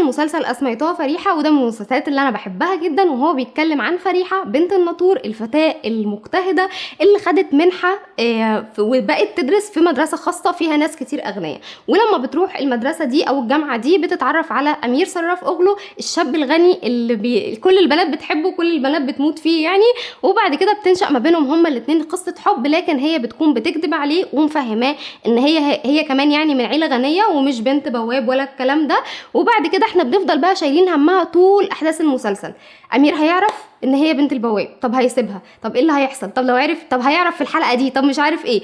مسلسل اسميتها فريحه، وده من المسلسلات اللي انا بحبها جدا، وهو بيتكلم عن فريحه بنت الناطور، الفتاه المجتهده اللي خدت منحه وبقت تدرس في مدرسه خاصه فيها ناس كتير اغنياء. ولما بتروح المدرسه دي او الجامعه دي بتتعرف على امير صراف اوغلو، الشاب الغني اللي كل البنات بتحبه، كل البنات بتموت فيه يعني. وبعد كده بتنشأ ما بينهم هما الاثنين قصه حب، لكن هي بتكون بتكذب عليه ومفهماه ان هي كمان يعني من عيله غنيه ومش بنت بواب ولا الكلام ده. وبعد كده احنا بنفضل بقى شايلين همها طول احداث المسلسل. امير هيعرف ان هي بنت البواب، طب هيسيبها، طب ايه اللي هيحصل، طب لو عرف، طب هيعرف في الحلقه دي، طب مش عارف ايه.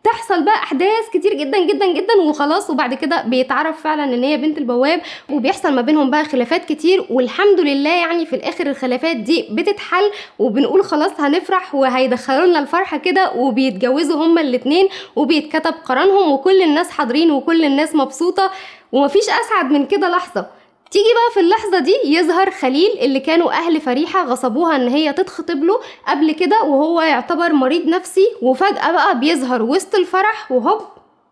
تحصل بقى احداث كتير جدا جدا جدا وخلاص. وبعد كده بيتعرف فعلا ان هي بنت البواب، وبيحصل ما بينهم بقى خلافات كتير، والحمد لله يعني في الاخر الخلافات دي بتتحل، وبنقول خلاص هنفرح وهيدخلوا لنا الفرحه كده، وبيتجوزوا هما الاثنين وبيتكتب قرانهم وكل الناس حاضرين وكل الناس مبسوطه، ومفيش اسعد من كده لحظه. تيجي بقى في اللحظة دي يظهر خليل اللي كانوا أهل فريحة غصبوها إن هي تتخطب له قبل كده، وهو يعتبر مريض نفسي، وفجأة بقى بيظهر وسط الفرح وهوب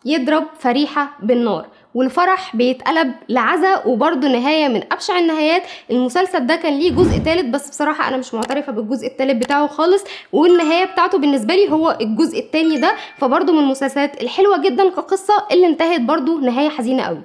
يضرب فريحة بالنار، والفرح بيتقلب لعزا، وبرضه نهاية من أبشع النهايات. المسلسل ده كان ليه جزء تالت، بس بصراحة أنا مش معترفة بالجزء التالت بتاعه خالص، والنهاية بتاعته بالنسبة لي هو الجزء التاني ده، فبرضه من المسلسلات الحلوة جدا كقصة اللي انتهت برضه نهاية حزينة قوي.